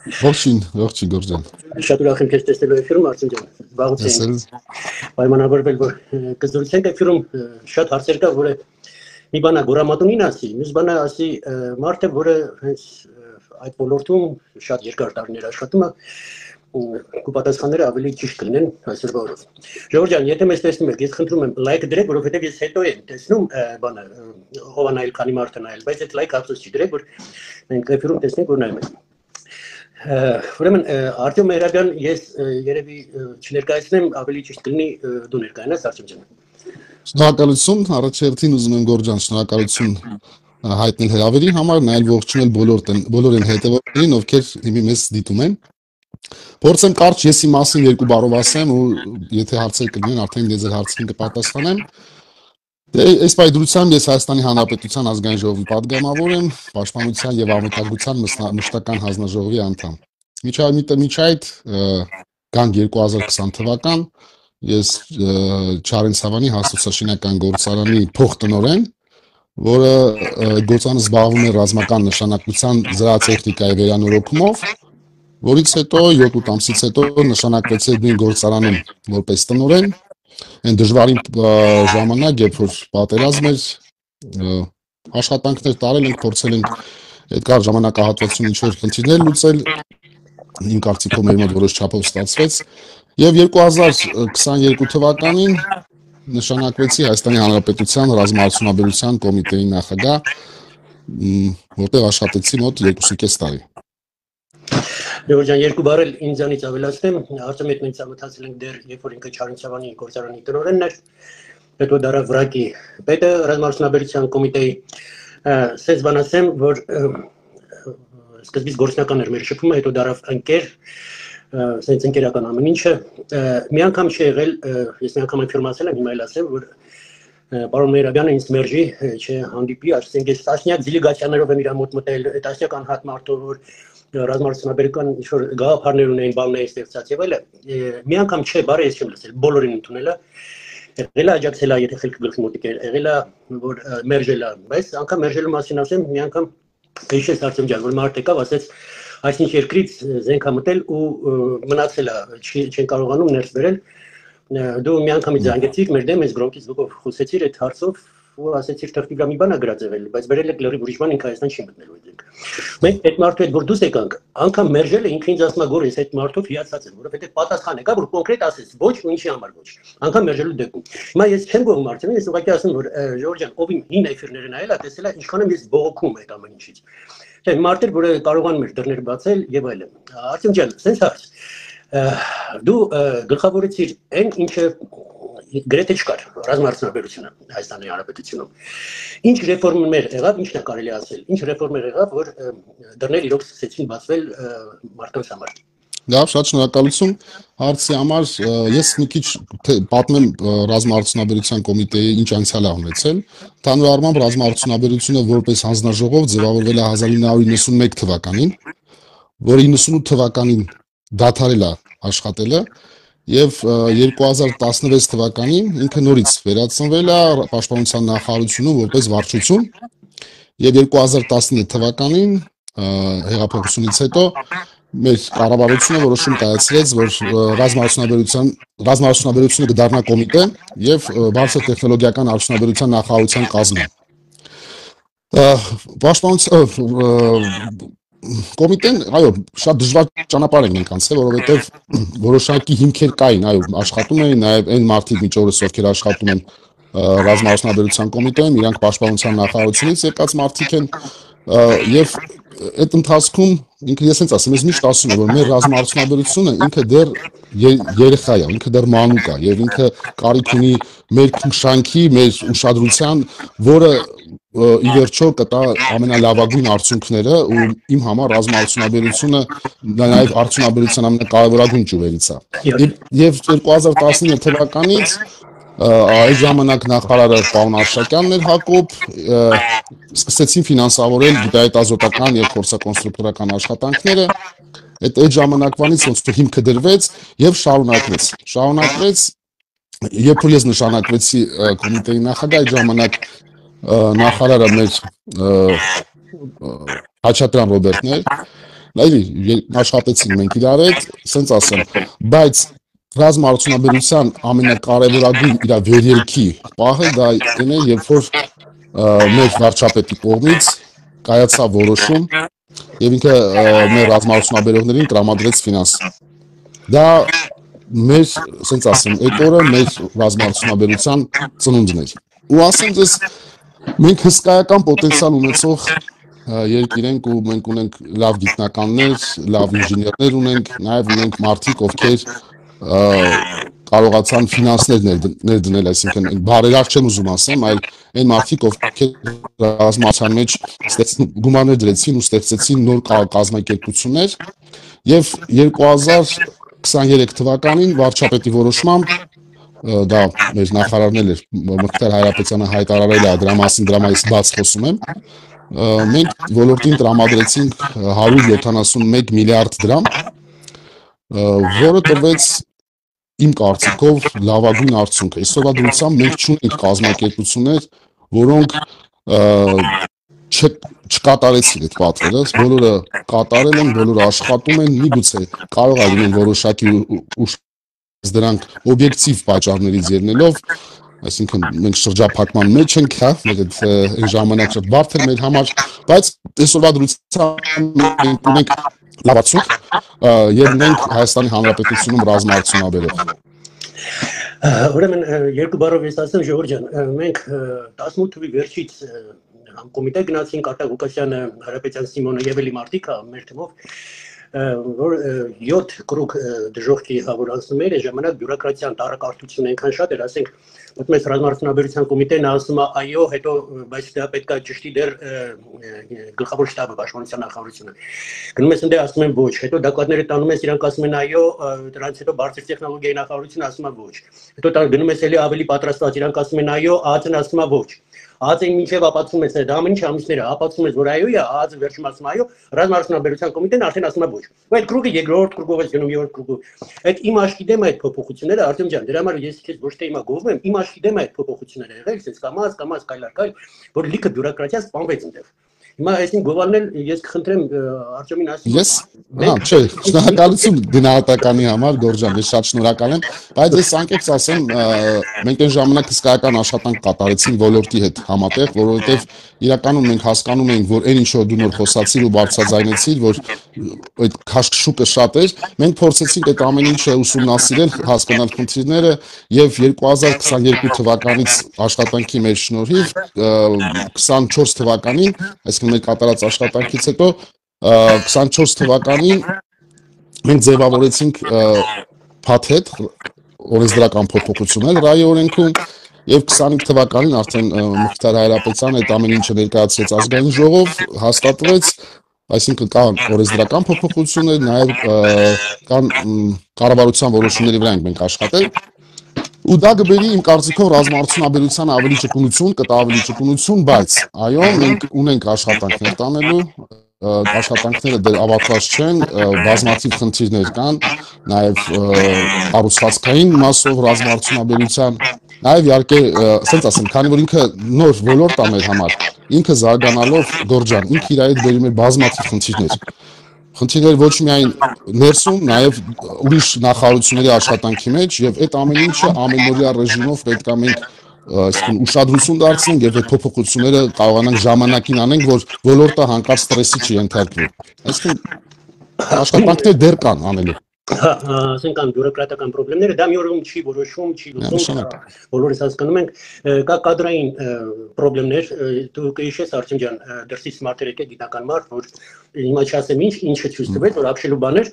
Ողջույն Գորջան։ Շատ ուրախ եմ քեզ տեսնելու էֆիրում, Արսեն ջան։ Զբաղված եմ։ Պայմանավորվել, որ կզրուցենք էֆիրում, շատ հարցեր կա, որը մի բանա գորամատունին ասի, մյուս բանա ասի մարդը, որը հենց այդ ոլորտում շատ երկար տարիներ աշխատում է, ու պատասխանները ավելի ճիշտ կլինեն այսօրվա օրով։ Ժողովուրդ ջան, եթե մեզ տեսնում եք, ես խնդրում եմ լայք դրեք, որովհետև ես հետո եմ տեսնում բանը հովանայել քանի մարդ նայել, բայց այդ լայք ափսոս չի դրեք, որ մենք էֆիրում տեսնենք, որ նայում ենք։ Ուրեմն Արտյոմ Մերաբյան, ես երևի չներկայացնեմ, ավելի ճիշտ կլինի դու ներկայանաս, Արտյոմ ջան։ Շնորհակալություն, առաջերտին ուզում եմ Գորջան շնորհակալություն հայտնել հրավերի համար, նաև ողջունել բոլոր այն հետևողներին, ովքեր հիմի մեզ դիտում են։ Փորձեմ կարճ եսի մասին երկու բառով ասեմ ու եթե հարցեր կլինեն, արդեն ես ձեր հարցին կպատասխանեմ։ Այս պայդրությամբ ես Հայաստանի Հանրապետության ազգային ժողովի պատգամավոր եմ, Պաշտպանության եւ Անվտանգության մշտական հանձնաժողովի անդամ։ Միջ այդ գանք 2020 թվական ես Չարենցավանի հաստոցաշինական գործարանի փոխտնօրեն, որը գործարանը զբաղվում է ռազմական նշանակության զրահատեխնիկայի վերանորոգումով, որից հետո 7-8 ամսից հետո նշանակվեցի նույն գործարանում որպես տնօրեն։ Այն դժվարին ժամանակ, երբ որ պատերազմ էր, աշխատանքներ տարել ենք, փորձել ենք այդ կարճ ժամանակահատվածում ինչ-որ խնդիրներ լուծել, իմ կարծիքով մեր մոտ որոշ չափով ստացվեց, եւ 2022 թվականին նշանակվեցի Հայաստանի Հանրապետության ռազմաարդյունաբերության կոմիտեի նախագահ, որտեղ աշխատեցի մոտ 2.5 տարի։ Ժողովուրդ ջան, երկու բառ էլ ինձանից ավելացնեմ, Արտյոմ հետ մենք ծանոթացել ենք դեռ, երբ որ ինքը Չարենցավանի գործարանի տնօրենն էր, հետո դարավ վրակի պետը ռազմաարդյունաբերության կոմիտեի, ասես բան ասեմ, որ սկզբից գործնական էր մեր շփումը, հետո դարավ ընկեր, ասենց ընկերական ամեն ինչը, մի անգամ չի եղել, ես մի անգամ ինֆորմացիա եմ, հիմա էլ ասեմ, որ պարոն Մերաբյանը ինձ մերժի, չհանդիպի, ասենք ես տասնյակ դիլեգացիաներով եմ իր մոտ մտել, տասնյակ անհատ մարդով, որ ռազմաարդյունաբերական ինչ-որ գաղափարներ ունեին, բաններ ստեղծած եւ այլն, մի անգամ չէ, բարի ես չեմ լսել, բոլորին ընդունել է, եղել է աջակցել է, եթե խելքը գլխի մոտիկ էր, եղել է, որ մերժել է, բայց անգամ մերժելու մասին ասեմ, մի անգամ հիշես Արտյոմ ջան, որ մարդ եկավ, ասեց, այսինչ երկրից զենք է մտել ու մնացել է, չեն կարողանում ներս բերել, դու մի անգամից զանգեցիր մեր դեմ, ես գրոնքից դուք խոսեցիր այդ հարցով ու ասեցիր թղթի վրա մի բան է գրած եղել, բայց բերել եք լրիվ ուրիշ բան, ինքը Հայաստան չի մտնելու այդ։ Մենք այդ մարդու հետ որ դուրս եկանք, անգամ մերժելը ինքը ինձ ասում է գոր ես այդ մարդով հիացած եմ, որովհետև պատասխան եկա, որ կոնկրետ ասես ոչ ու ինչի համար ոչ։ Անգամ մերժելու դեպքում։ Հիմա ես չեմ գողում Արտյոմին, ես ուղղակի ասում որ Ժորժ ջան, ով իմ հին էֆիրները նայել է, տեսել է ինչքան եմ ես բողոքում այդ ամեն ինչից։ Չէ, մարդեր, որը կարողանում էր դռներ բացել եւ այլն։ Արտյոմ ջան, sense հարց։ Դու գլխավորեցիր այն ինչը գրեթե չկար ռազմաարդյունաբերությունը Հայաստանի Հանրապետությունում։ Ինչ ռեֆորմներ եղավ, ինչն է կարելի ասել, ինչ ռեֆորմներ եղավ, որ դռներ իրոք սկսեցին բացվել մարդկանց համար։ Լավ, շատ շնորհակալություն հարցի համար։ Ես մի քիչ պատմեմ ռազմաարդյունաբերության կոմիտեի ինչ անցյալ է ունեցել։ Ընդհանուր առմամբ ռազմաարդյունաբերությունը որպես հանձնաժողով ձևավորվել է 1991 թվականին, որը 98 թվականին դադարել է աշխատելը եւ 2016 թվականին ինքը նորից վերածնվել է Պաշտպանության նախարարությունում որպես վարչություն եւ 2019 թվականին հեղափոխությունից հետո մեր կառավարությունը որոշում կայացրեց, որ ռազմաարդյունաբերությունը կդառնա կոմիտե եւ բարձր տեխնոլոգիական արդյունաբերության նախարարության կազմում։ Պաշտպանության կոմիտեն, այո, շատ դժվար ճանապարհ են մենք անցել, որովհետև որոշակի հիմքեր կային, այո, աշխատում էին, նաև այն մարդիկ մինչ օրս ովքեր աշխատում են ռազմաարդյունաբերության կոմիտեում, իրանք պաշտպանության նախարարությունից եկած մարդիկ են, եւ այդ ընթացքում ինքը ես հենց ասեմ, ես միշտ ասում եմ, որ մեր ռազմաարդյունաբերությունը ինքը դեռ երեխա է, ինքը դեռ մանուկ է եւ ինքը կարիք ունի մեր քնշանքի, մեր ուշադրության, որը ի վերջո կտա ամենալավագույն արդյունքները ու իմ համար ռազմաարդյունաբերությունը նաև արդյունաբերության ամենակարևորագույն ճյուղերից է։ Եվ 2019 թվականից այդ ժամանակ նախարարը պարոն Արշակյանն էր Հակոբ, սկսեցին ֆինանսավորել գիտահետազոտական եւ փորձակոնստրուկտորական աշխատանքները։ Այդ ժամանակվանից ոնց որ հիմքը դրվեց եւ շարունակվեց, երբ որ ես նշանակվեցի կոմիտեի նախագահ, այդ ժամանակ նախարարը մեր Հաչատրյան Ռոբերտն էր, լայլի աշխատեցին մենք իրար հետ, ասենց ասեմ, բայց ռազմաարդյունաբերության ամենակարևորագույն իր վերելքի պահը դա այն է, երբ որ մեր վարչապետի կողմից կայացավ որոշում եւ ինքը մեր ռազմաարդյունաբերողներին տրամադրեց ֆինանս։ Դա մեր, ասենց ասեմ, այդ օրը մեր ռազմաարդյունաբերության ծնունդն էր։ Ու ասեմ ձեզ, մենք հսկայական պոտենցիալ ունեցող երկիր ենք ու մենք ունենք լավ գիտնականներ, լավ ինժեներներ ունենք, նաև ունենք մարդիկ, ովքեր կարողացան ֆինանսներ ներդնել, այսինքն բարերար չեմ ուզում ասեմ, այլ այն մարդիկ, ովքեր ռազմական մեջ գումարներ դրեցին ու ստեղծեցին նոր կազմակերպություններ եւ 2023 թվականին վարչապետի որոշմամբ դա մեր նախարարն էր Մխիթար Հայրապետյանը հայտարարել է դրա մասին, դրա մասին բաց խոսում եմ, մենք ոլորտին տրամադրեցինք 171 միլիարդ դրամ, որը տրվեց իմ կարծիքով լավագույն արդյունքը։ Այսօրվա դրությամբ մենք չունենք կազմակերպություններ, որոնք չկատարեցին այդ պատվերը, բոլորը կատարել են, բոլորը աշխատում են, միգուցե կարող է լինել որոշակի դրանք օբյեկտիվ պատճառներից ելնելով, այսինքն մենք շրջափակման մեջ ենք, հա, մեր այդ ժամանակ շատ բարդ էր մեր համար, բայց այսօրվա դրությամբ մենք ունենք լավացում եւ մենք Հայաստանի Հանրապետությունում ռազմաարդյունաբերող։ Ուրեմն երկու բառով ես ասեմ Ժողովուրդ ջան, մենք 18 թվականի վերջից կոմիտե գնացինք Արտակ Ղուկասյանը, Հարապետյան Սիմոնը եւ էլի մարդիկ, մեր թվով որ 7 կրուկ դժոխքի հավոր անցնում էր, ժամանակ բյուրոկրատիան տարակարդություն այնքան շատ էր, ասենք, մտնում ես ռազմաարդյունաբերության կոմիտեն ասում է այո, հետո բայց դա պետք է ճշտի դեր գլխավոր շտաբը, պաշտպանության նախարարությունը։ Գնում ես ընդ ասում են ոչ, հետո դակладները տանում ես, իրանք ասում են այո, դրանից հետո բարձր տեխնոլոգիայի նախարարությունը ասում է ոչ։ Հետո գնում ես էլի ավելի պատրաստված, իրանք ասում են այո, ԱԱԾ-ն ասում է ոչ։ ԱԱԾ-ին մինչև ապացուցում ես դա ամեն ինչ ամիսները ապացուցում ես որ այո է, ԱԱԾ-ը վերջում ասում այո, ռազմաարդյունաբերության կոմիտեն արդեն ասում է ոչ։ Ու այդ կրուկը երկրորդ կրուկով ես գնում երրորդ կրուկով։ Այդ իմ աշխի դեմ այդ փոփոխությունները Արտեմ ջան, դրա համար ես քեզ ոչ թե հիմա գովում եմ, իմ աշխի դեմ այդ փոփոխությունները եղել, ասես կամած կայլարկայլ, որ լիքը բյուրոկրատիա սպանվեց այնտեղ։ Հիմա այսին գովալնել ես կխնդրեմ Արտեմին ասեմ։ Ես, չէ, շնորհակալություն գնահատականի համար Գորջան, ես շատ շնորհակալ եմ, բայց ես անկեղծ ասեմ, մենք այն ժամանակ հսկայական աշխատանք կատարեցինք ոլորտի հետ համատեղ, որովհետև իրականում մենք հասկանում էինք, որ այն ինչ որ դու նոր խոսացիր ու բարձրաձայնեցիր, որ այդ քաշքշուկը շատ էր, մենք փորձեցինք այդ ամեն ինչը ուսումնասիրել, հասկանալ խնդիրները եւ 2022 թվականից աշխատանքի մեր շնորհիվ 24 թվականին, այսինքն մեր կատարած աշխատանքից հետո 24 թվականին մենք ձևավորեցինք փաթեթ օրենսդրական փոփոխություններ ռայի օրենքում եւ 25 թվականին արդեն Մխիթար Հայրապետյանը այդ ամեն ինչը ներկայացրեց ազգային ժողով, հաստատվեց, այսինքն կան օրենսդրական փոփոխություններ, նաեւ կան կառավարության որոշումների վրա ենք մենք աշխատել։ Ու դա կբերի իմ կարծիքով ռազմաարդյունաբերության ավելի ճկունություն, կտա ավելի ճկունություն, բայց այո, մենք ունենք աշխատանքներ տանելու, աշխատանքները դեռ ավարտված չեն, բազմաթիվ խնդիրներ կան, նաև կառուցվածքային մասով ռազմաարդյունաբերության, նաև իհարկե, ասենց ասեմ, քանի որ ինքը նոր ոլորտ է մեր համար, ինքը զարգանալով Գորջան, ինքը իր հետ բերում է բազմաթիվ խնդիրներ։ Խնդիրներ ոչ միայն ներսում, նաև ուրիշ նախարարությունների աշխատանքի մեջ եւ այդ ամեն ինչը ամենօրյա ռեժիմով պետք է մենք այսինքն ուշադրություն դարձնենք եւ այդ փոփոխությունները կարողանանք ժամանակին անենք, որ ոլորտը հանկարծ ստրեսի չի ենթարկվի։ Այսինքն աշխատանքներ դեռ կան անելու։ Ասենք ան բյուրոկրատական խնդիրները դա մի օրում չի որոշում, չի լուծում, բոլորս հասկանում ենք, կա կադրային խնդիրներ, դու կհիշես Արտեմ ջան, դրսից մարդեր եկել գիտական մարդ, որ հիմա չասեմ ինչը ցույց տվեց, որ ապշելու բաներ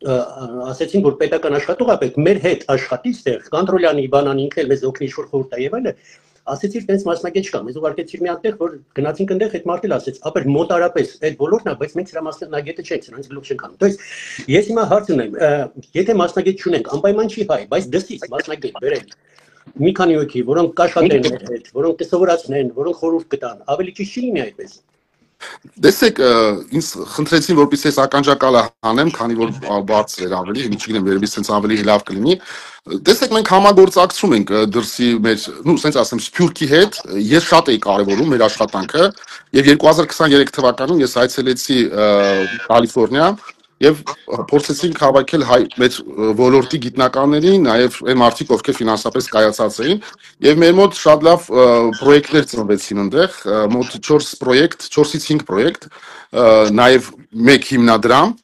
ասեցին, որ պետական աշխատող է պետք մեր հետ աշխատի ստեղ, կոնտրոլյանի, բանան ինքը մեզ օգնի ինչ-որ խորհուրդ տա եւ այլն, ասեցիր տենց մասնակից չկա, մեզ ուղարկեցիր մի հատեղ, որ գնացինք այնտեղ այդ մարդը ասեց, ապեր մոտարապես այդ բոլորն է, բայց մենք սրա մասնագետը չենք, սրանց գլուխ չենք անում։ То есть ես հիմա հարց ունեմ, եթե մասնագետ չունենք, անպայման չի հայ, բայց դրսից մասնագետ բերել մի քանի հոգի, որոնք կաշխատեն մեր հետ, որոնք կսովորացնեն, որոնք խորհուրդ կտան, ավելի ճիշտ չի լինի այդպես։ Տեսեք, ինձ խնդրեցին, որպեսզի ես ականջակալը հանեմ, քանի որ բարձր էր ավելի, հիմա չգիտեմ, վերևից sense ավելի լավ կլինի։ Տեսեք, մենք համագործակցում ենք դրսի մեր, sense ասեմ, Սփյուռքի հետ, ես շատ էի կարևորում մեր աշխատանքը, եւ 2023 թվականին ես այցելեցի Կալիֆոռնիա եւ փորձեցինք հավաքել մեր ոլորտի գիտնականներին, նաեւ այն մարդիկ, ովքեր ֆինանսապես կայացած էին, եւ մեր մոտ շատ լավ պրոյեկտներ ծնվեցին այնտեղ, մոտ 4 պրոյեկտ, 4-ից 5 պրոյեկտ, նաեւ 1 հիմնադրամ։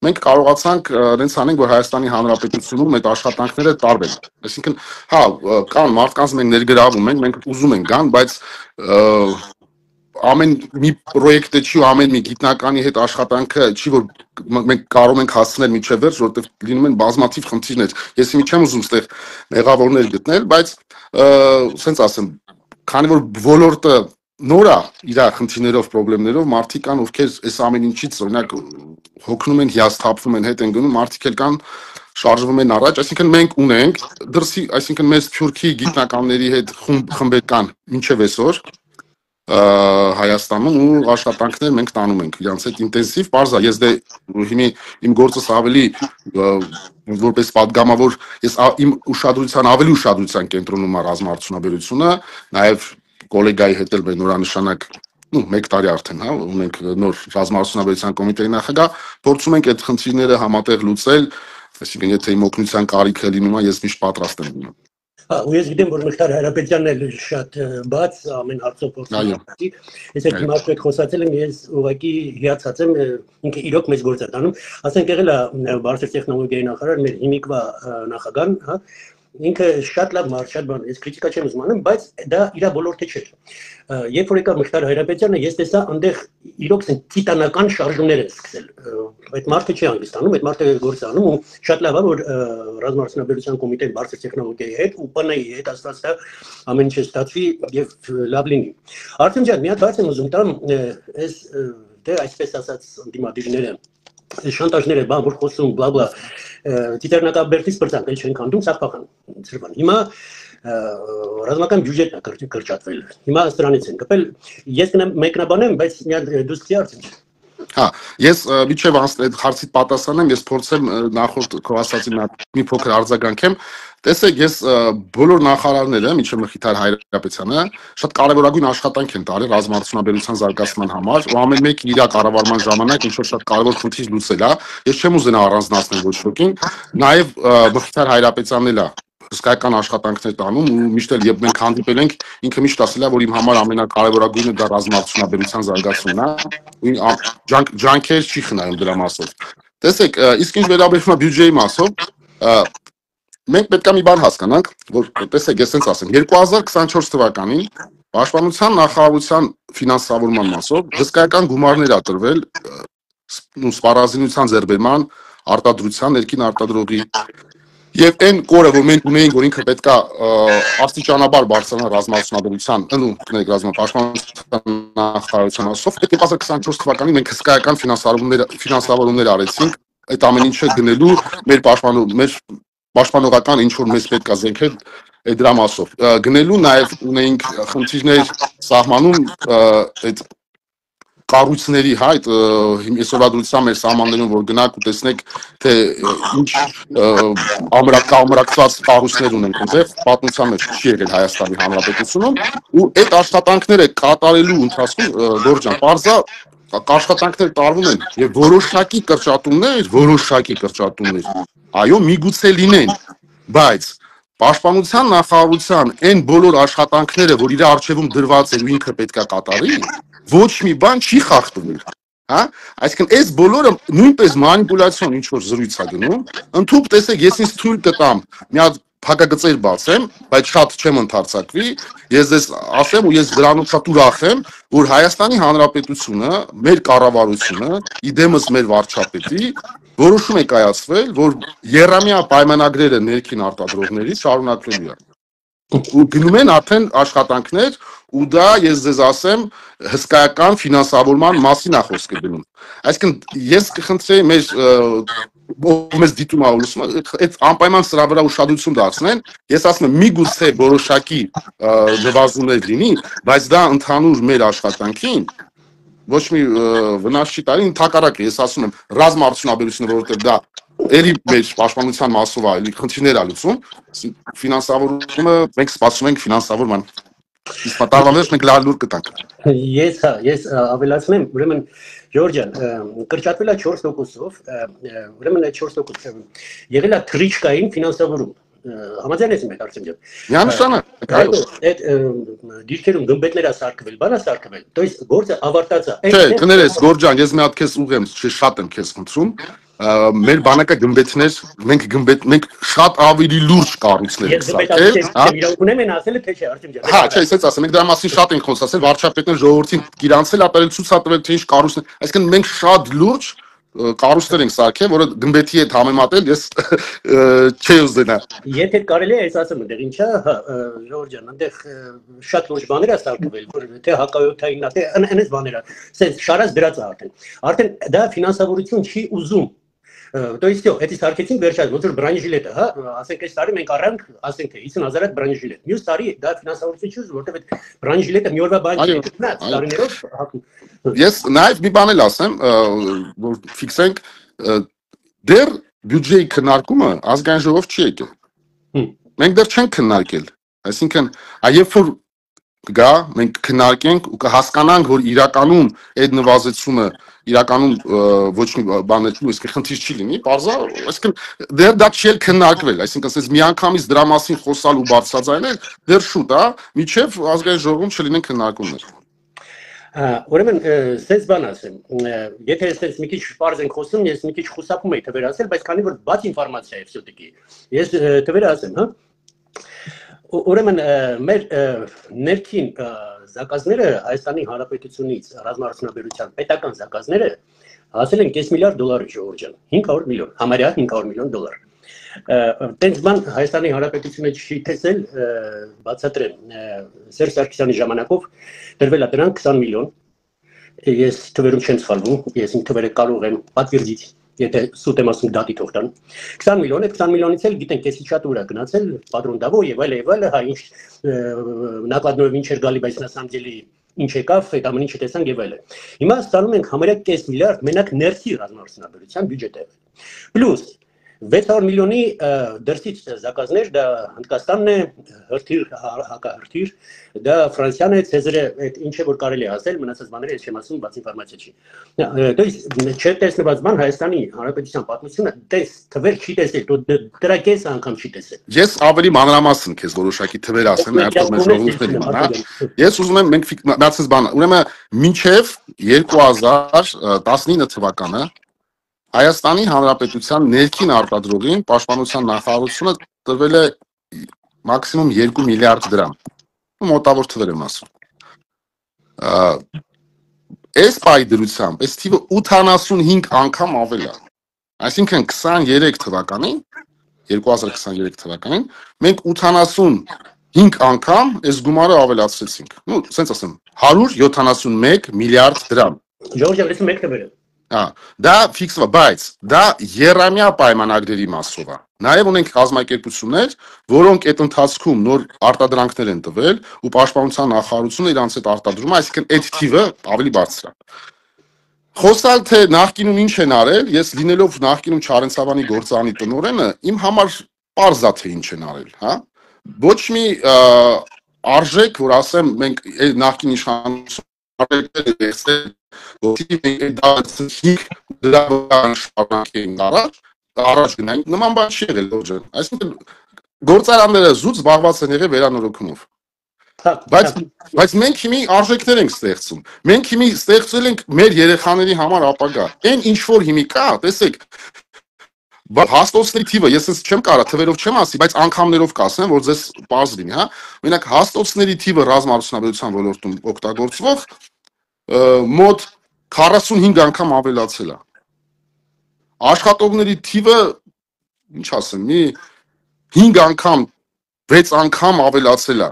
Մենք կարողացանք այնց անենք, որ Հայաստանի Հանրապետությունում այդ աշխատանքները տարվեն։ Այսինքն, հա, կան մարդկանց մենք ներգրավում ենք, մենք ուզում ենք գան, բայց ամեն մի պրոյեկտը չի ու ամեն մի գիտնականի հետ աշխատանքը չի, որ մենք կարող ենք հասցնել միջև վերջ, որտեղ լինում են բազմաթիվ խնդիրներ։ Ես հիմա չեմ ուզում ստեղ մեղավորներ գտնել, բայց սենց ասեմ, քանի որ ոլորտը նոր է իր խնդիրներով, խնդիրներով, մարդիկ կան, ովքեր այս ամեն ինչից օրինակ հոգնում են, հիասթափվում են, հետ են գնում, մարդիկ էլ կան շարժվում են առաջ, այսինքն մենք ունենք դրսի, այսինքն մեծ Թուրքի գիտնականների հետ խմբեր կան մինչև այսօր Հայաստանում ու աշխատանքներ մենք տանում ենք իրանց հետ ինտենսիվ, բարձր, ես դե հիմա իմ գործս ավելի որպես պատգամավոր, ես իմ ուշադրության ավելի ուշադրության կենտրոնում է ռազմաարդյունաբերությունը, նաև գոլեգայի հետ էլ մեր նորանշանակ 1 տարի արդեն, հա, ունենք նոր ռազմաարդյունաբերության կոմիտեի նախագահ, փորձում ենք այդ խնդիրները համատեղ լուծել, այսինքն եթե իմ օգնության կարիք է լինում, ես միշտ պատրաստ եմ լինում։ ու ես գիտեմ, որ Մխիթար Հայրապետյանն էլ շատ բաց ամեն հարցով փորձում է։ Ես այդ մարդու հետ խոսացել եմ, ես ուղղակի հիացած եմ, ինքը իրոք մեծ գործ է տանում։ Ասենք եղել է բարձր տեխնոլոգիայի նախարար, մեր հիմիկվա նախագահան, հա, ինքը շատ լավ մարդ, շատ բան, ես քրիտիկա չեմ ուզում անեմ, բայց դա իր ոլորտը չէ։ Երբ որ եկավ Մխիթար Հայրապետյանը, ես տեսա այնտեղ իրոք տիտանական շարժումներ են սկսել։ Այդ մարդը չի հանգստանում, այդ մարդը գործ է անում ու շատ լավ է, որ ռազմաարդյունաբերության կոմիտեն բարձր տեխնոլոգիայի հետ ու ՊՆ-ի հետ աստվածը ամեն ինչ ստացվի եւ լավ լինի։ Արտեմ ջան, մի հատ բաց եմ ուզում տամ, այս դե այսպես ասած դիմադիրները շանտաժները, բան որ խոսում, բլա բլա, տիտերնակաբերտից բրցանք, էլ չեն քանդում, սաղբախան, ծրվան։ Հիմա ռազմական բյուջետն է կրճատվել։ Հիմա սրանից են կպել։ Ես մեկնաբանեմ, բայց դու սկսի արդեն։ Հա, ես միջև այդ հարցի պատասխանեմ, ես փորձեմ նախորդ քո ասացի մի փոքր արձագանքեմ։ Տեսեք, ես բոլոր նախարարները, միջև Մխիթար Հայրապետյանը, շատ կարևորագույն աշխատանք են տարել ռազմաարդյունաբերության զարգացման համար, ու ամեն մեկը իր կառավարման ժամանակ ինչ որ շատ կարևոր խնդիր լուծել է։ Ես չեմ ուզենա առանձնացնել ոչ ոքին, նաև Մխիթար Հայրապետյանն էլ է հսկայական աշխատանքներ տանում ու միշտ էլ երբ մենք հանդիպել ենք, ինքը միշտ ասել է, որ իմ համար ամենակարևորագույնը դա ռազմաարդյունաբերության զարգացումն է, ջանքեր չի խնայում դրա մասով։ Տեսեք, իսկ ինչ վերաբերում է բյուջեի մասով, մենք պետք է մի բան հասկանանք, որ տեսեք, ես sense ասեմ, 2024 թվականին Պաշտպանության նախարարության ֆինանսավորման մասով հսկայական գումարներ ա տրվել սպառազինության ձեռբերման, արտադրության, ներքին արտադրողի Եվ այն կորը, որ մենք ունեինք, որ ինքը պետք է աստիճանաբար բարձրանա ռազմաարդյունաբերության, պաշտպանության նախարարության ասով, 2024 թվականին մենք հսկայական ֆինանսավորումներ արեցինք, այդ ամեն ինչը գնելու մեր պաշտպանողական ինչ որ մեզ պետք է զենքեր այդ դրա մասով։ Գնելու նաև ունեինք խնդիրներ սահմանում այդ կառույցների հայտ այսօրվա դրությամբ մեր սահմաններում որ գնաք ու տեսնեք թե ինչ ամրակցված կառույցներ ունենք այնտեղ պատմության մեջ չի եղել Հայաստանի Հանրապետությունում ու այդ աշխատանքները կատարելու ընթացքում Գորջան պարզա աշխատանքներ տարվում են եւ որոշակի կրճատումներ այո միգուցե լինեն բայց Պաշտպանության նախարարության այն բոլոր աշխատանքները որ իր արժևում դրված են ու ինքը պետք է կատարի ոչ մի բան չի խախտվել, հա? Այսինքն այս բոլորը նույնպես մանիպուլյացիոն ինչ որ զրույց է գնում, ընդհանուր տեսեք, ես ինձ թույլ կտամ մի հատ փակագծեր բացեմ, բայց շատ չեմ ընդարձակվի, ես դες ասեմ ու ես դրանով շատ ուրախ եմ, որ Հայաստանի Հանրապետությունը, մեր կառավարությունը, իդեմս մեր վարչապետի որոշում է կայացվել, որ եռամյա պայմանագրերը ներքին արտադրողների շարունակվելու է։ Ու գնում են արդեն աշխատանքներ ու դա ես ձեզ ասեմ հսկայական ֆինանսավորման մասին է խոսքը գնում։ Այսինքն ես կխնդրեի մեզ դիտում է ուսում այդ անպայման սրա վրա ուշադրություն դարձնեն։ Ես ասում եմ միգուցե որոշակի նվազումներ լինի, բայց դա ընդհանուր մեր աշխատանքին ոչ մի վնաս չի տալի, ընդհակառակը ես ասում եմ ռազմաարդյունաբերությունը, որովհետև դա ելի մեր պաշտպանության մասով է, էլի խնդիրներ է լուծում, ֆինանսավորումը մենք սպասում ենք ֆինանսավորման։ Իսկ պատահաբար մենք լավ լուր կտանք։ Ես ավելացնեմ, ուրեմն Ժորժյան, կրճատվել է 4%-ով, ուրեմն այդ 4% եղել է թռիչքային ֆինանսավորում։ Համաձայն ես իմ հետ Արտեմ ջան։ Միանշանակ, այո։ Այդ դիրքերում գմբեթներ է սարքվել, բան է սարքվել։ То есть գործը ավարտած է։ Չէ, կներես Գորջան, ես մի հատ քեզ ուղեմ, շատ եմ քեզ խնդրում։ Մեր բանակը գմբեթներ, մենք շատ ավելի լուրջ կառույցներ ենք սարքել, հա։ Իրավունք են ասել թե չէ, Արտեմ ջան։ Հա, չէ, ասենց ասեմ, մենք դրա մասին շատ ենք խոսացել, վարչապետն ժողովրդին գիրանցել, ապել ցույց տվել թե ինչ կառույցներ, այսինքն մենք շատ լուրջ կառույցներ ենք սարքել, որը գմբեթի հետ համեմատել ես չի ուզենա։ Եթե կարելի է այս ասեմ, այնտեղ ինչա, Ժորժ ջան, այնտեղ շատ լուրջ բաներ է սարքվել, որ թե հակաօթային, թե այնպես բաներ է, ասենց շարած դրած է արդեն։ Արդեն դա ֆինանսավորություն չի ուզում։ То есть всё, эти сарքեցին վերջած, ոնց որ բրանժիլետը, հա, ասենք այս տարի մենք առանք, ասենք թե 50000 հատ բրանժիլետ։ Մյուս տարի դա ֆինանսավորություն չի ուզում, որտեղ այդ բրանժիլետը մի օրվա բան չի, նա տարիներով հակում։ Ես նաև մի բան էլ ասեմ, որ ֆիքսենք դեռ բյուջեի քննարկումը ազգային ժողով չի եկել։ Մենք դեռ չենք քննարկել, այսինքն երբ որ գա, մենք քննարկենք ու կհասկանանք, որ իրականում այդ նվազեցումը իրականում ոչ մի բան չի, իսկ խնդիր չի լինի, բարձա, այսինքն դեռ դա չի քննարկվել, այսինքն ասես միանգամից դրա մասին խոսալ ու բարձրաձայնել դեռ շուտ է, միջև ազգային ժողովում չլինեն քննարկումներ։ Ուրեմն սենց բան ասեմ, եթե այսպես մի քիչ պարզ ենք խոսում, ես մի քիչ խուսափում եի թվեր ասել, բայց քանի որ բաց ինֆորմացիա է все-таки, ես թվեր ասեմ, հա։ Ուրեմն մեր ներքին զակազները Հայաստանի Հանրապետությունից ռազմաարդյունաբերության պետական զակազները հասել են 5 միլիարդ դոլարի Ժողովուրդ ջան, 500 միլիոն, համարյա 500 միլիոն դոլար։ Տենց բան Հայաստանի Հանրապետությունը չի տեսել, բացատրեմ, Սերժ Սարգսյանի ժամանակով դրվել է դրանք 20 միլիոն, ես թվերում չեմ սխալվում, ես իմ թվերը կարող եմ պատվիրդից, եթե սուտ եմ ասում դատի թող տան, 20 միլիոն է, 20 միլիոնից էլ գիտենք, կեսի շատ ուր է գնացել, պատրոնդավո եւ այլ, հա ինչ նակладնով ինչ էր գալի, բայց նա սամ դելի ինչ եկավ, այդ ամեն ինչը տեսանք եւ այլն։ Հիմա ստանում ենք համարյա 5 միլիարդ մենակ ներքի ռազմաարդյունաբերության բյուջետը։ Պլյուս 600 միլիոնի դրսից զակազներ, դա Հնդկաստանն է, հրթիռ, հակահրթիռ, դա Ֆրանսիան է, Ցեզարը, այդ ինչ է որ կարելի է ասել, մնացած բաները ես չեմ ասում, բաց ինֆորմացիա չի։ То есть չտեսնված բան Հայաստանի Հանրապետության պատմությունը տես թվեր չի տեսել, դրա կես անգամ չի տեսել։ Ես ավելի մանրամասն քեզ որոշակի թվեր ասեմ, այդպես մեր ժողովուրդների համար, հա։ Ես ուզում եմ մենք մնացած բանը, ուրեմն մինչև 2019 թվականը Հայաստանի Հանրապետության ներքին արտադրողին պաշտպանության նախարարությունը տրվել է մաքսիմում 2 միլիարդ դրամ։ Մոտավոր թվեր եմ ասում։ Այս պայդրությամբ այս թիվը 85 անգամ ավել է։ Այսինքն 23 թվականին 2023 թվականին մենք 85 անգամ այս գումարը ավելացրեցինք։ Ну, ասենց ասեմ, 171 միլիարդ դրամ։ Ժողովուրդ ջան, մեկ թվերը։ Դա ֆիքսվա, բայց դա երամյա պայմանագրերի մասով է։ Նաև ունենք կազմակերպություններ, որոնք այդ ընթացքում նոր արտադրանքներ են տվել ու պաշտպանության նախարարությունը իրանց այդ արտադրումը, այսինքն այդ թիվը ավելի բարձր է։ Խոսալ թե նախկինում ինչ են արել, ես լինելով նախկինում Չարենցավանի գործարանի տնօրենը, իմ համար պարզ է թե ինչ են արել, հա։ Ոչ մի արժեք, որ ասեմ, մենք նախկին իշխանություն առաջ գնանք, նման բան չի եղել Լորջան, այսինքն գործարանները զուտ զբաղված են եղել վերանորոգումով, բայց մենք հիմի արժեքներ ենք ստեղծում, մենք հիմի ստեղծել ենք մեր երեխաների համար ապագա, այն ինչ որ հիմի կա, տեսեք, հաստոցների թիվը, ես չեմ կարա թվերով չեմ ասի, բայց անգամներով կասեմ, որ ձեզ պարզ լինի, հա, մենակ հաստոցների թիվը ռազմաարդյունաբերության ոլորտում օգտագործվող մոտ 45 անգամ ավելացել է։ Աշխատողների թիվը, ինչ ասեմ, մի 5 անգամ, 6 անգամ ավելացել է։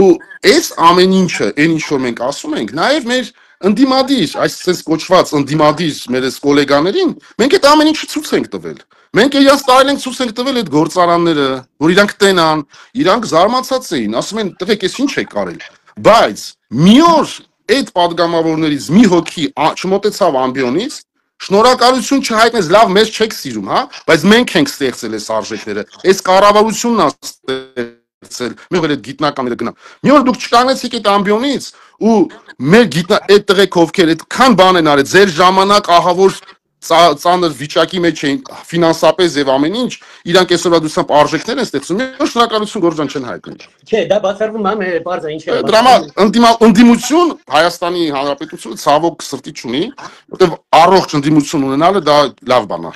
Ու այս ամեն ինչը, այն ինչ որ մենք ասում ենք, նաև մեր ընդդիմադիր, այսպես կոչված ընդդիմադիր մեր այս գոլեգաներին, մենք այդ ամեն ինչը ցույց ենք տվել։ Մենք իրաց տարել ենք ցույց ենք տվել այդ գործարանները, որ իրանք տենան, իրանք զարմացած էին, ասում են, տղեկ, էս ինչ եք արել։ Բայց մի օր այդ падգամավորներից մի հոգի չմոտեցավ ամբիոնից, շնորհակալություն չհայտնեց, լավ, մեզ չեք սիրում, հա, բայց մենք ենք ստեղծել այս արժեքները, այս կառավարությունն է ստեղծել, մի օր այդ գիտնականները գնա։ Մի օր դուք չկանգնեցիք այդ ամբիոնից ու մեր այդ տղեկ ովքեր այդքան բան են արել, ձեր ժամանակ ահավոր ծանր վիճակի մեջ էին ֆինանսապես եւ ամեն ինչ, իրանք այսօրվա դուսամբ արժեքներ են ստեղծում, մի շնորհակալություն Գորջան չեն հայտնել։ Չէ, դա բացառվում է, բարձր ինչ է։ Դրա ընդդիմություն Հայաստանի Հանրապետությունը ցավոք սրտի չունի, որտեղ առողջ ընդդիմություն ունենալը դա լավ բան է։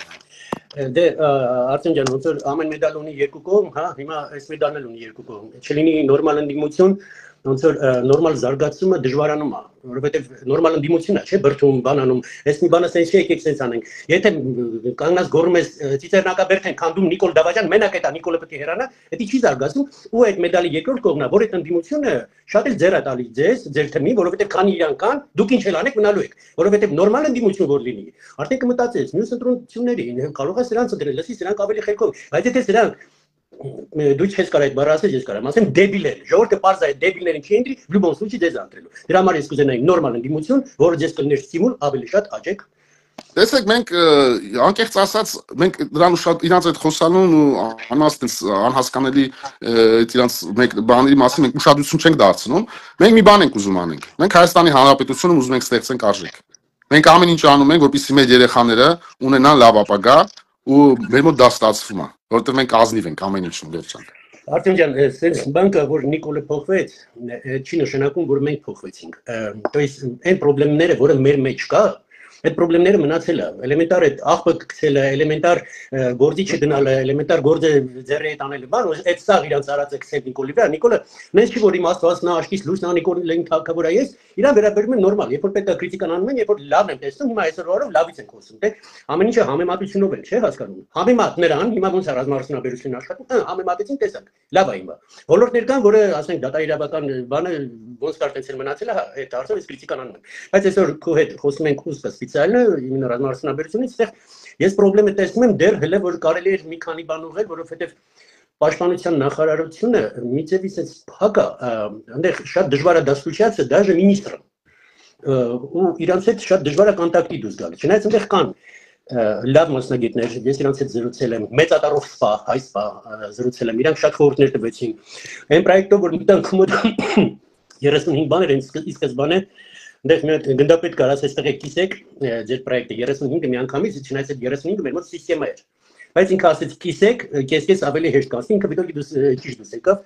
Դե Արտեմ ջան, ոնց որ ամեն մեդալ ունի երկու կողմ, հա, հիմա այս մեդալն էլ ունի երկու կողմ։ Չլինի նորմալ ընդդիմություն, ոնց որ նորմալ զարգացումը դժվարանում է, որովհետև նորմալ ընդդիմությունն է, չէ, բրթում, բանանում, այս մի բանը sense չի, եկեք sense անենք։ Եթե կանգնած գոռում ես Ծիծեռնակաբերդ են քանդում Նիկոլ Դավաճան, մենակ այդ Նիկոլը պետք է հեռանա, դա չի զարգացում, ու այդ մեդալի երկրորդ կողմն է, որ այդ ընդդիմությունը շատ էլ ձեր է տալիս ձեզ, ձեր թմի, որովհետև քանի իրան կան, դուք ինչ էլ անեք մնալու եք, որովհետև նորմալ ընդդիմություն որ լինի, արդեն կմտածես, մյուս ընտրությունների կարող է սրանց ընտրել, լսի, սրանք ավելի խելքով, բայց եթե սրանք դու չես կարող այդ բառը ասել, ես կարող եմ ասեմ դեբիլեր, ժողովուրդը պարզ է դեբիլներին չի ընտրի, в любом случае ձեզ ընտրելու։ Դրա համար ես կուզենայի նորմալ ընդդիմություն, որը ձեզ կներ ստիմուլ ավելի շատ աճեք։ Տեսեք, մենք անկեղծ ասած, մենք դրան շատ իրանց այդ խոսալուն ու անհասկանալի իրանց մեկ բաների մասին մենք ուշադրություն չենք դարձնում։ Մենք մի բան ենք ուզում անենք։ Մենք Հայաստանի Հանրապետությունում ուզում ենք ստեղծենք արժեք։ Մենք ամեն ինչ անում ենք, որպեսզի մեր երեխաները ունենան լավ ապագա ու մեր մոտ դա ստացվում է, որովհետև մենք ազնիվ ենք ամեն ինչում Գորջան։ Արտեմ ջան, sense բանկը որ Նիկոլը փոխվեց, չի նշանակում, որ մենք փոխվեցինք։ То есть այն խնդիրները, որը մեր մեջ կա, այդ խնդիրները մնացել է, էլեմենտար այդ աղբը գցելը, էլեմենտար գործի չդնալը, էլեմենտար գործը ձեռի հետ անելը, բան, այդ սաղ իրանց արած է գցել Նիկոլի վրա, Նիկոլը նենց չի որ իմաստված նա աշկից լույս նա Նիկոլին թակավոր է ես, իրան վերաբերում են նորմալ, երբ որ պետք է քրիտիկան անում են, երբ որ լավն եմ տեսնում, հիմա այսօր օրով լավից ենք խոսում, թե ամեն ինչը համեմատությունով են, չէ՞ հասկանում։ Համեմատ նրան, հիմա ոնց է ռազմարդյունաբերությունն աշխատում, համեմատեցին տեսանք, լավ է հիմա։ Ոլորտներ կան, որը ասենք դատաիրավական բանը ոնց կարտեցել մնացել է, այդ հարցով ես քրիտիկան անում եմ։ Բայց այսօր քո հետ խոսում ենք ուստը սպეციально именно ռազմարդյունաբերությունից, այստեղ ես խնդրեմը տեսնում եմ դեռ հələ որ կարելի է մի քանի բան ուղղել, որովհետև Պաշտպանության նախարարությունը մի ձևի sense փակ է, այնտեղ շատ դժվար է դասկուչացը, даже մինիստրը ու իրանց հետ շատ դժվար է կոնտակտի դուրս գալ։ Չնայած այնտեղ կան լավ մասնագետներ, ես իրանց հետ զրուցել եմ, մեծատարով սպա, հայ սպա զրուցել եմ, իրանք շատ խորհուրդներ տվեցին։ Այն պրոյեկտով որ մտանք մոտ 35 բաներ են ի սկզբանե Դες մի հատ գնդապետ կարաս այստեղ կիսեք ձեր պրոյեկտը 35-ը միանգամից, չնայած այդ 35-ը մեր մոտ սիստեմա էր։ Բայց ինքը ասեց կիսեք, կես ավելի հեշտ կասի, ինքը դիտողի դուս ճիշտ դուս եկավ։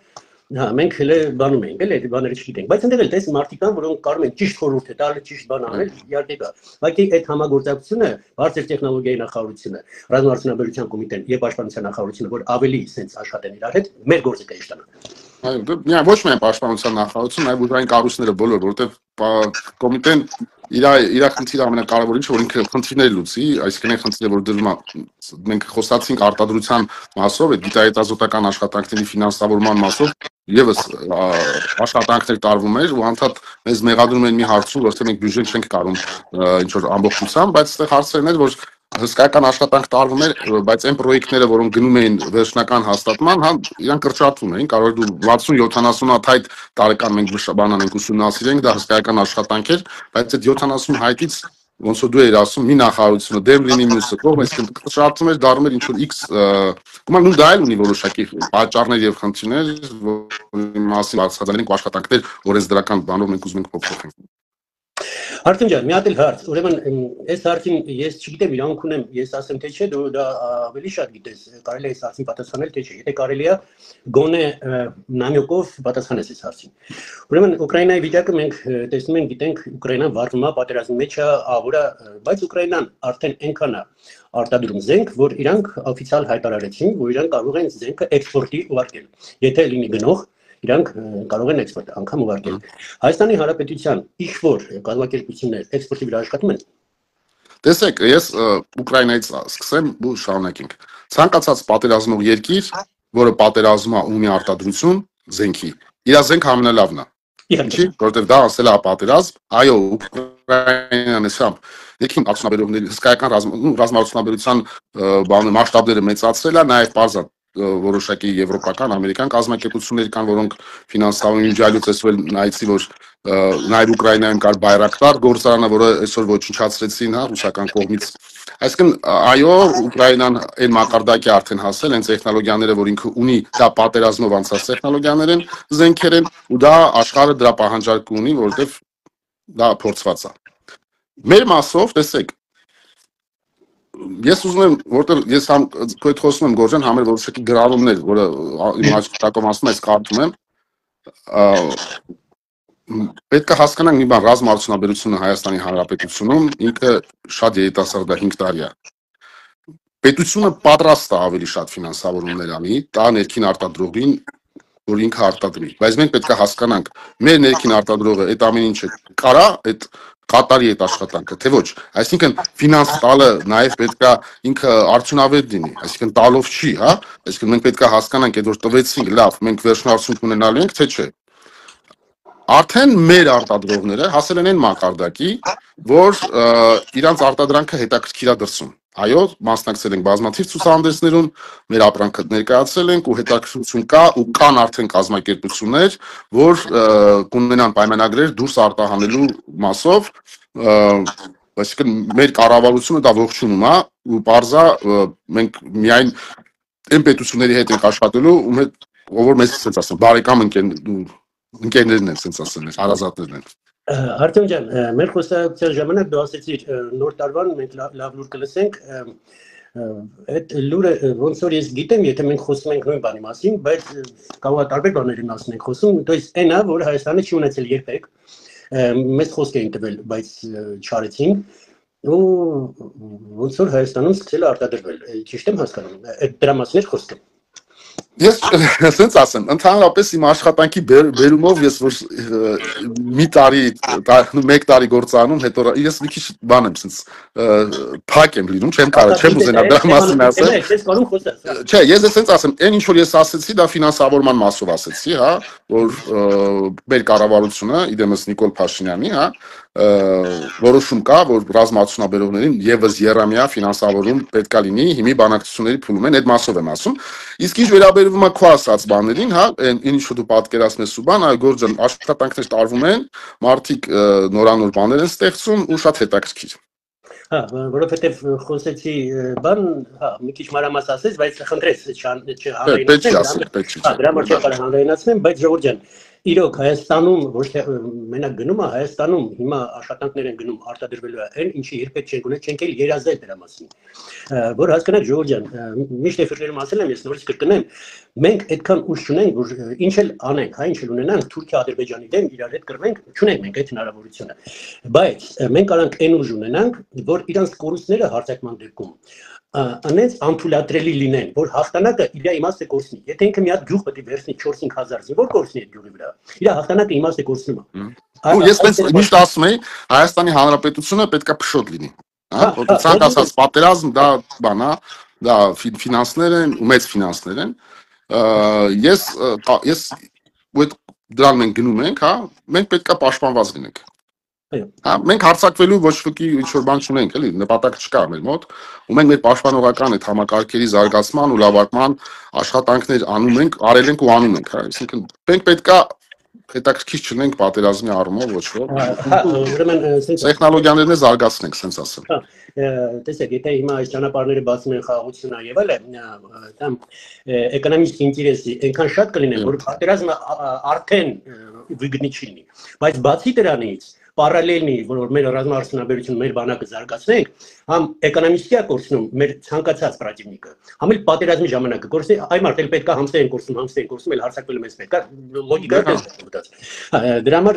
Հա, մենք հələ բանում ենք, էլի այդ բաները չգիտենք, բայց այնտեղ էլ տես մարդիկ կան, որոնք կարող են ճիշտ խորհուրդ տալ, ճիշտ բան անել, իհարկե կա։ Բայց այդ համագործակցությունը, բարձր տեխնոլոգիայի նախարարությունը, ռազմարդյունաբերության կոմիտեն եւ պաշտպանության նախարարությունը, որ ավելի sense աշխատեն իրար հետ, մեր գործը կհեշտանա։ Այո, ոչ միայն պաշտպանության նախարարությունը, այլ ուժային կառույցները բոլոր, որովհետև կոմիտեն իր խնդիրը ամենակարևորը ինչ որ ինքը խնդիրներ լուծի, այսինքն այն խնդիրը որ դրվում է, մենք խոսացինք արտադրության մասով, այդ գիտահետազոտական աշխատանքների ֆինանսավորման մասով եւս աշխատանքներ տարվում էր ու անդադ մեզ մեղադրում են մի հարցում, որտեղ մենք բյուջեն չենք կարող ինչ որ ամբողջությամբ, բայց այստեղ հարցերն էր, որ հսկայական աշխատանք տարվում էր, բայց այն պրոյեկտները, որոնք գնում էին վերջնական հաստատման, հա, իրանք կրճատվում էին, կարող է դու 60-70 հատ տարեկան մենք բանան ենք ուսումնասիրենք, դա հսկայական աշխատանք էր, բայց այդ 70 հատից ոնց որ դու ես ասում, մի նախարարությունը դեմ լինի մյուսը կողմ, այսինքն կրճատվում էր, դառնում էր ինչ որ X, գումար նույն դա էլ ունի որոշակի պատճառներ եւ խնդիրներ, որի մասին բացատրել ենք աշխատանքներ, օրենսդրական բանով մենք ուզում ենք փոփոխենք։ Արտեմ ջան, մի հատ էլ հարց, ուրեմն այս հարցին ես չգիտեմ իրանք ունեմ, ես ասեմ թե չէ, դու դա ավելի շատ գիտես, կարելի է այս հարցին պատասխանել թե չէ, եթե կարելի է գոնե նամյոկով պատասխանես այս հարցին։ Ուրեմն Ուկրաինայի վիճակը մենք տեսնում ենք, գիտենք, Ուկրաինան վարվում է պատերազմի մեջ է, ահուրա, բայց Ուկրաինան արդեն այնքան է արտադրում զենք, որ իրանք օֆիցիալ հայտարարեցին, որ իրանք կարող են զենքը էքսպորտի ուղարկել։ Եթե լինի գնող իրանք կարող են էքսպորտ անգամ ուղարկել։ Հայաստանի Հանրապետության ինչ-որ կազմակերպություններ էքսպորտի վրա աշխատում են։ Տեսեք, ես Ուկրաինայից սկսեմ ու շարունակենք։ Ցանկացած պատերազմող երկիր, որը պատերազմում է ունի արտադրություն զենքի, իր զենքը ամենալավն է։ Ինչի՞, որովհետև դա ասել է պատերազմ, այո, Ուկրաինան էսամբ եկին արտադրողների հսկայական ռազմարդյունաբերության բանը մասշտաբները մեծացրել է, նաև բարձր որոշակի եվրոպական, ամերիկյան կազմակերպություններ կան, որոնք ֆինանսավորում միջայլոց այսօր նայեցի, որ նաև Ուկրաինայում կար Բայրակտար գործարանը, որը այսօր ոչնչացրեցին, հա, ռուսական կողմից։ Այսինքն, այո, Ուկրաինան այն մակարդակի արդեն հասել, այն տեխնոլոգիաները, որ ինքը ունի, դա պատերազմով անցած տեխնոլոգիաներ են, զենքեր են, ու դա աշխարհը դրա պահանջարկը ունի, որովհետև դա փորձված է։ Մեր մասով, տեսեք, ես ուզում եմ, որտեղ ես քո հետ խոսում եմ Գորջան, համեր որոշակի գրառումներ, որը իմ աչքերով ասում ես կարդում եմ, պետք է հասկանանք մի բան, ռազմաարդյունաբերությունը Հայաստանի Հանրապետությունում ինքը շատ երիտասարդ է, 5 տարի է։ Պետությունը պատրաստ է ավելի շատ ֆինանսավորումներ անի, տա ներքին արտադրողին, որ ինքը արտադրի։ Բայց մենք պետք է հասկանանք, մեր ներքին արտադրողը այդ ամեն ինչը կարա, այդ կատարի այդ աշխատանքը, թե ոչ։ Այսինքն ֆինանս տալը նաև պետք է ինքը արդյունավետ լինի, այսինքն տալով չի, հա։ Այսինքն մենք պետք է հասկանանք, այդ որ տվեցինք, լավ, մենք վերջնարդյունք ունենալու ենք, թե չէ։ Արդեն մեր արտադրողները հասել են այն մակարդակի, որ իրանց արտադրանքը հետաքրքիր է դրսում։ Այո, մասնակցել ենք բազմաթիվ ցուցահանդեսներում, մեր ապրանքը ներկայացրել ենք ու հետաքրքրություն կա ու կան արդեն կազմակերպություններ, որ կունենան պայմանագրեր դուրս արտահանելու մասով, այսինքն մեր կառավարությունը դա ողջունում է ու բարձա մենք միայն այն պետությունների հետ ենք աշխատելու, ում հետ ով որ մեզ ասած ասեմ, բարեկամ ընկերներն են, ասենց ասեմ, հարազատներն են։ Արտեմ ջան, մեր խոսակցության ժամանակ դու ասեցիր նոր տարվան մենք լավ լուր կլսենք, այդ լուրը ոնց որ ես գիտեմ, եթե մենք խոսում ենք նույն բանի մասին, բայց կարող է տարբեր բաների մասին ենք խոսում, то есть այնա, որ Հայաստանը չի ունեցել երբեք, մեծ խոսք էին տվել, բայց չարեցինք, ու ոնց որ Հայաստանում սկսել է արտադրվել, ճիշտ եմ հասկանում, այդ դրա մասին է խոսքը։ Ես ասենց ասեմ, ընդհանրապես իմ աշխատանքի բերումով ես որ մի տարի, մեկ տարի գործանում, հետո ես մի քիչ բան եմ, ասենց փակ եմ լինում, չեմ կարող, չեմ ուզենա դրա մասին ասել։ Չէ, ես ասենց ասեմ, այն ինչ որ ես ասեցի, դա ֆինանսավորման մասով ասեցի, հա, որ մեր կառավարությունը, իդեմս Նիկոլ Փաշինյանի, հա, որոշում կա, որ ռազմաարդյունաբերողներին եւս երամյա ֆինանսավորում պետք է լինի, հիմի բանակցությունների փուլում են, այդ մասով եմ ասում։ Իսկ ինչ վերաբերվում է քո ասած բաներին, հա, ինչ որ դու պատկերացնես ու բան, այ Գորջան, աշխատանքներ տարվում են, մարդիկ նորանոր բաներ են ստեղծում ու շատ հետաքրքիր։ Հա, որովհետև խոսեցի բան, հա, մի քիչ մանրամաս ասես, բայց խնդրեց չհանրայնացնեմ։ Հա, դրա համար չկար հանրայնացնեմ, բայց Ժողովուրդ ջան, իրոք Հայաստանում ոչ թե մենակ գնում է, Հայաստանում հիմա աշխատանքներ են գնում արտադրվելու այն, ինչի երբեք չեն գնել, չենք էլ երազել դրա մասին։ Որ հասկանաք Ժողովուրդ ջան, միշտ էֆիրներում ասել եմ, ես նորից կրկնեմ, մենք այդքան ուժ չունենք, որ ինչ էլ անենք, հա, ինչ էլ ունենանք Թուրքիա-Ադրբեջանի դեմ իրար հետ կռվենք, չունենք մենք այդ հնարավորությունը։ Բայց մենք կարանք այն ուժ ունենանք, որ իրանց կորուստները հարձակման դեպքում անենց անթույլատրելի լինեն, որ հաղթանակը իր իմաստը կորցնի։ Եթե ինքը մի հատ գյուղ պետք է վերցնի 4-5 հազար զինվոր կորցնի այդ գյուղի վրա, իր հաղթանակը իմաստը կորցնում է։ Ու ես միշտ ասում եմ, Հայաստանի Հանրապետությունը պետք է փշոտ լինի։ Հա, ցանկ ասած պատերազմ դա բան է, դա ֆինանսներ են, ու մեծ ֆինանսներ են։ Ես այդ դրան մենք գնում ենք, հա, մենք պետք է պաշտպանված լինենք։ Հա, մենք հարցակվելու ոչ ոքի ինչ-որ բան չունենք, էլի, նպատակ չկա մեր մոտ, ու մենք մեր պաշտպանողական այդ համակարգերի զարգացման ու լավացման աշխատանքներ անում ենք, արել ենք ու անում ենք, հա, այսինքն մենք պետք է հետաքրքիր չունենք պատերազմի առումով ոչ ոք։ Հա, ուրեմն տեխնոլոգիաներն զարգացնենք, ասենց ասեմ։ Հա, տեսեք, եթե հիմա այս ճանապարհները բացում են խաղաղությունը եւ այլն, там էկոնոմիկ ինտերեսի այնքան շատ կլինեն, որ պատերազմը արդեն վիգնի չի լինի։ Բայց բացի դրանից Պարալելնի, որ մեր ռազմաարդյունաբերությունը, մեր բանակը զարգացնենք, համ էկոնոմիկիա կորցնում մեր ցանկացած պրատիվնիկը, համ էլ պատերազմի ժամանակը կորցնի, այ մարդ էլ պետքա համստեն կորցնում, էլ հարցակվելու մեզ պետքա, լոգիկա դες։ Դրա համար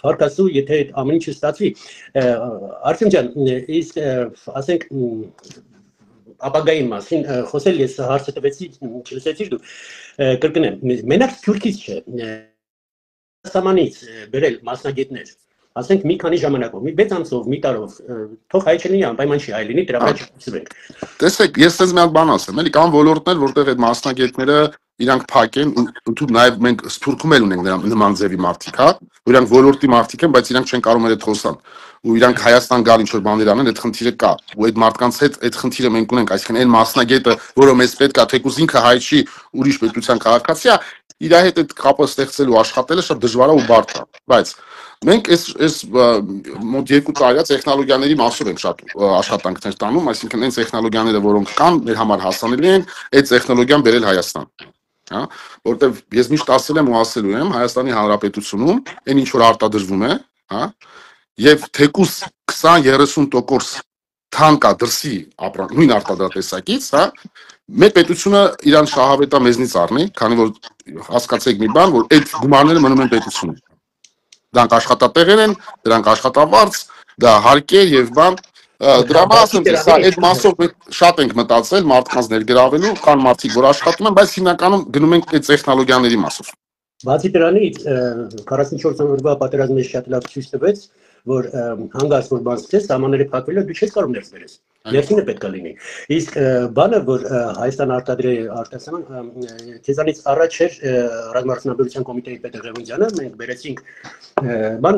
փառքասու, եթե այդ ամեն ինչը ստացվի, Արտեմ ջան, իսկ ասենք ապագայի մասին խոսել ես հարցը տվեցի, չլսեցիր դու, կրկնեմ, մենակ Թուրքից չէ, Սամանից բերել մասնագետներ ասենք մի քանի ժամանակով, մի 6 ամսով, մի տարով, թող հայ չլինի, անպայման չի հայ լինի, դրա մեջ չփոխվենք։ Տեսեք, ես ցենց մի հատ բան ասեմ, էլի կան ոլորտներ, որտեղ այդ մասնագետները իրանք փակ են, ու նաև մենք Սփյուռքում էլ ունենք նման ձևի մարդիկ, հա, որ իրանք ոլորտի մարդիկ են, բայց իրանք չեն կարող այդ խոսան։ Ու իրանք Հայաստան գալ ինչ որ բաներ անեն, այդ խնդիրը կա։ Ու այդ մարդկանց հետ այդ խնդիրը մենք ունենք, այսինքն այն մասնագետը, որը մեզ պետք է, թեկուզ ինքը հայ չի, ուրիշ պետության քաղաքացի է, իր հետ այդ կապը ստեղծելու աշխատելը շատ դժվար է ու բարդ է։ Բայց մենք այս մոտ 2 տարի տեխնոլոգիաների մասով ենք շատ աշխատանքներ տանում, այսինքն այն տեխնոլոգիաները, որոնք կան, մեր համար հասանելի են, այդ տեխնոլոգիան բերել Հայաստան։ Հա, որտեվ ես միշտ ասել եմ ու ասելու եմ Հայաստանի Հանրապետությունում այն ինչ որ արտադրվում է, հա, եւ թեկուս 20-30% թանկա դրսի նույն արտադրատեսակից, հա, մեր պետությունը իրան շահավետա մեզնից առնի, քանի որ հասկացեք մի բան, որ այդ գումարները մնում են պետությունում։ Դրանք աշխատատեղեր են, դրանք աշխատավարձ, դա հարկեր եւ բան, դրա մասն է, այդ մասով շատ ենք մտածել մարդկանց ներգրավելու, կան մարդիկ, որ աշխատում են, բայց հիմնականում գնում ենք այդ տեխնոլոգիաների մասով։ Բացի դրանից 44 օրվա պատերազմը շատ լավ ցույց տվեց, որ հանգած որ բան սկսես, սահմանները փակվելը դու չես կարող ներս բերես։ Ներսինը պետք է լինի։ Իսկ բանը, որ Հայաստան արտադրի արտասահման քեզանից առաջ էր ռազմարտունաբերության կոմիտեի պետ Ղևոնդյանը, մենք բերեցինք բան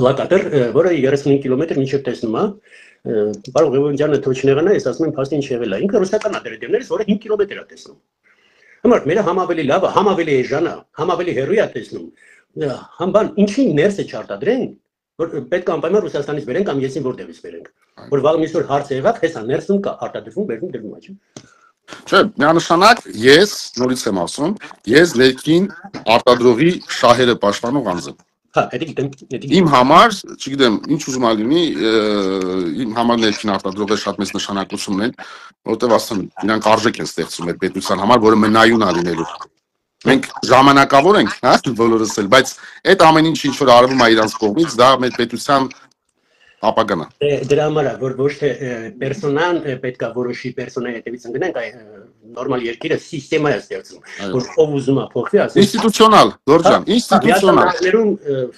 լակատեր, որը 35 կիլոմետր մինչև տեսնում է, պարոն Ղևոնդյանը թող չնեղանա, ես ասում եմ փաստի ինչ եղել է։ Ինքը ռուսական ադրեդերներից, որը 5 կիլոմետր է տեսնում։ Համար մեր համ ավելի լավ է, համ ավելի էժան է, համ ավելի հեռու է տեսնում։ Համ բան ինչի ներսը չարտադրեն, որ պետք է անպայման Ռուսաստանից բերենք կամ եսին որտեղից բերենք։ Որ վաղ միշտ հարց եղավ, հեսա ներսում կա արտադրվում, բերվում դրվում է, չէ՞։ Չէ, միանշանակ ես նորից եմ ասում, ես ներքին արտադրողի շահերը պաշտպանող անձ եմ։ Հա, դա Իմ համար, չգիտեմ, ինչ ուզում ա լինի, իմ համար ներքին արտադրողը շատ մեծ նշանակություն ունեն, որտեղ ասեմ, իրանք արժեք են ստեղծում այդ պետության համար, որը մնայուն է լինելու։ Մենք ժամանակավոր ենք, հա, բոլորս էլ, բայց այդ ամեն ինչ որ արվում է իրանց կողմից, դա մեր պետության ապագան է։ Դրա համար է, որ ոչ թե պերսոնան պետք է որոշի պերսոնայի հետևից ընկնենք, այ նորմալ երկիրը սիստեմա է ստեղծում, որ ով ուզում է փոխվի, ասես ինստիտուցիոնալ, Գորջան, ինստիտուցիոնալ։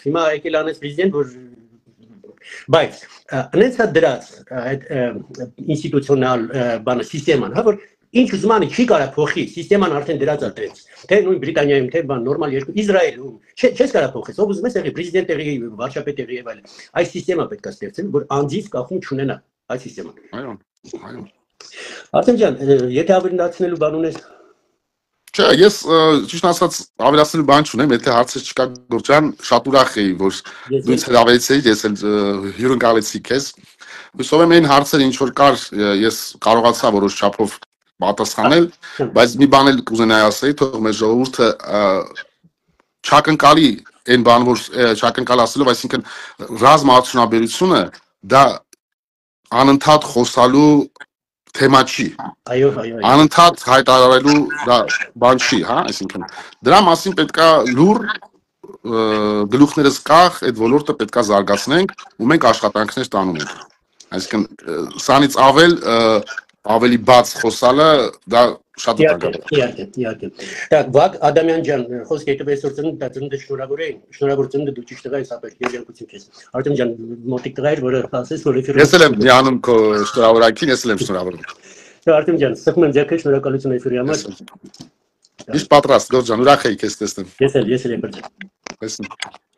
Հիմա եկել անես պրեզիդենտ, որ բայց անեցա դրած այդ ինստիտուցիոնալ բանը սիստեման, հա, որ ինչ ուզում անի չի կարա փոխի, սիստեման արդեն դրած է դրեց։ Թե նույն Բրիտանիայում, թե բան նորմալ երկու Իսրայելում, չես կարա փոխես, ով ուզում ես եղի պրեզիդենտ եղի, վարչապետ եղի եւ այլն։ Այս սիստեմա պետք է ստեղծել, որ անձից կախում չունենա այս սիստեման։ Այո, այո։ Արտեմ ջան, եթե ավելացնելու բան ունես։ Չէ, ես ճիշտ ասած ավելացնելու բան չունեմ, եթե հարցեր չկա Գորջան, շատ ուրախ էի, որ դու ինձ հրավիրեցիր, ես էլ հյուրընկալեցի քեզ։ Հուսով եմ այն հարցերը ինչ որ կար, ես կարողացա որոշ չափով պատասխանել, բայց մի բան էլ կուզենայի ասել, թող մեր ժողովուրդը չակնկալի այն բան, որ չակնկալ ասելով, այսինքն ռազմաարդյունաբերությունը դա անընդհատ խոսալու թեմա չի։ Այո։ Անընդհատ հայտարարելու դա բան չի, հա, այսինքն դրա մասին պետքա լուր գլուխներս կախ այդ ոլորտը պետքա զարգացնենք ու մենք աշխատանքներ տանում ենք։ Այսինքն սանից ավելի բաց խոսալը դա շատ Իհարկե։ Так, Վագ Ադամյան ջան, խոսքը հետևես որ ծննդը շնորհավոր ծննդը դու ճիշտ տղա ես ապեր երկություն քեզ։ Արտեմ ջան, մոտիկ տղա էր, որը ասես որ էֆիրը։ Ես էլ եմ միանում քո շնորհավորակին, ես էլ եմ շնորհավորում։ Արտեմ ջան, սխում եմ ձեռքը շնորհակալություն էֆիրի համար։ Միշտ պատրաստ, Գորջան, ուրախ եի քեզ տեսնեմ։ Ես էլ եմ բրճ։ Տեսնեմ։